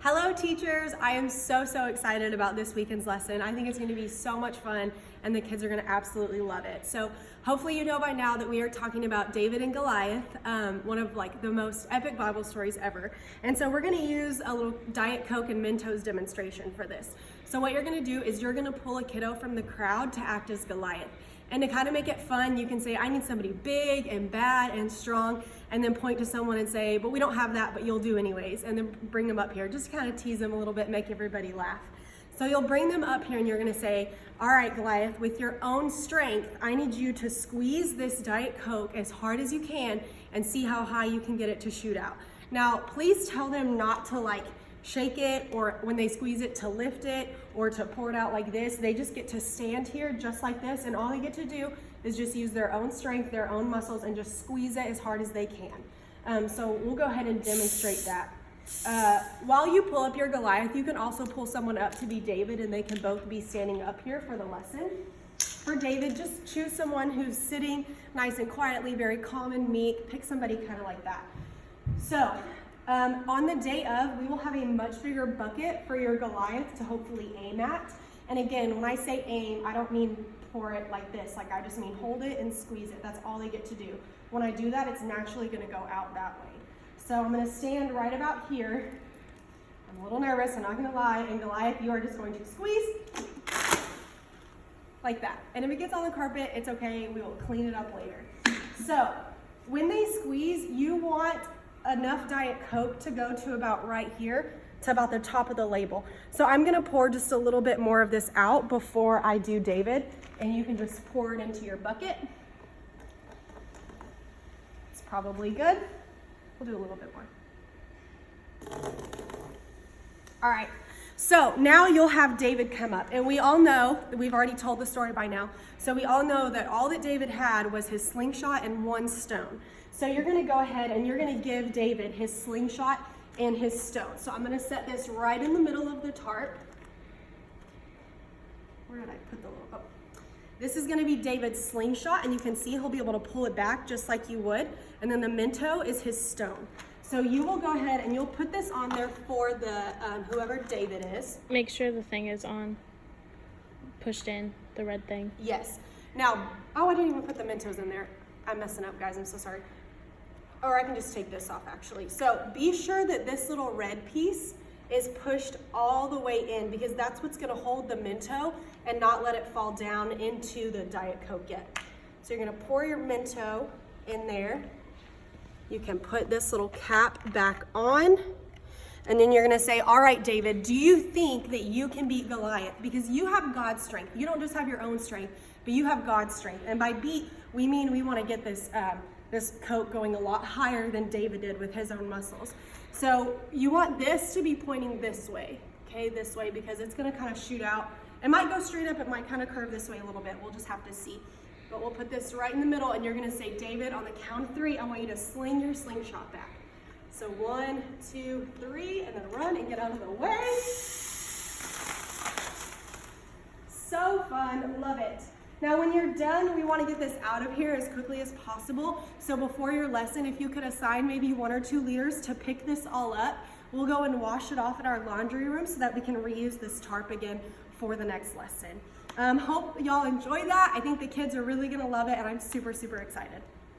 Hello teachers, I am so excited about this weekend's lesson. I think it's going to be so much fun and the kids are going to absolutely love it. So hopefully you know by now that we are talking about David and Goliath, one of the most epic Bible stories ever. And so we're going to use a little Diet Coke and Mentos demonstration for this. So what you're going to do is you're going to pull a kiddo from the crowd to act as Goliath. And to kind of make it fun, you can say, I need somebody big and bad and strong, and then point to someone and say, but we don't have that, but you'll do anyways, and then bring them up here. Just kind of tease them a little bit, make everybody laugh. So you'll bring them up here and you're gonna say, all right, Goliath, with your own strength, I need you to squeeze this Diet Coke as hard as you can and see how high you can get it to shoot out. Now, please tell them not to shake it, or when they squeeze it to lift it or to pour it out like this. They just get to stand here just like this, and all they get to do is just use their own strength, their own muscles, and just squeeze it as hard as they can. So we'll go ahead and demonstrate that. While you pull up your Goliath, you can also pull someone up to be David, and they can both be standing up here for the lesson. For David, just choose someone who's sitting nice and quietly, very calm and meek. Pick somebody kind of like that. So on the day of, we will have a much bigger bucket for your Goliath to hopefully aim at. And again, when I say aim, I don't mean pour it like this. I just mean hold it and squeeze it. That's all they get to do. When I do that, it's naturally going to go out that way. So I'm going to stand right about here. I'm a little nervous, I'm not going to lie. And Goliath, you are just going to squeeze like that. And if it gets on the carpet, it's okay. We will clean it up later. So when they squeeze, you want enough Diet Coke to go to about right here, to about the top of the label. So I'm gonna pour just a little bit more of this out before I do David, and you can just pour it into your bucket. It's probably good. We'll do a little bit more. All right, so now you'll have David come up, and we all know, we've already told the story by now, so we all know that all that David had was his slingshot and one stone. So you're gonna go ahead and you're gonna give David his slingshot and his stone. So I'm gonna set this right in the middle of the tarp. Where did I put the little, oh. This is gonna be David's slingshot, and you can see he'll be able to pull it back just like you would. And then the Mento is his stone. So you will go ahead and you'll put this on there for the whoever David is. Make sure the thing is on, pushed in, the red thing. Yes. Now, oh, I didn't even put the Mentos in there. I'm messing up, guys, I'm so sorry. Or I can just take this off actually. So be sure that this little red piece is pushed all the way in, because that's what's gonna hold the Mento and not let it fall down into the Diet Coke yet. So you're gonna pour your Mento in there. You can put this little cap back on, and then you're gonna say, all right, David, do you think that you can beat Goliath? Because you have God's strength. You don't just have your own strength, but you have God's strength. And by beat, we mean we wanna get this Coke going a lot higher than David did with his own muscles. So you want this to be pointing this way, okay, this way, because it's gonna kind of shoot out. It might go straight up, it might kind of curve this way a little bit. We'll just have to see. But we'll put this right in the middle, and you're gonna say, David, on the count of 3, I want you to sling your slingshot back. So 1, 2, 3, and then run and get out of the way. So fun, love it. Now when you're done, we want to get this out of here as quickly as possible. So before your lesson, if you could assign maybe 1 or 2 leaders to pick this all up, we'll go and wash it off in our laundry room so that we can reuse this tarp again for the next lesson. Hope y'all enjoy that. I think the kids are really gonna love it, and I'm super excited.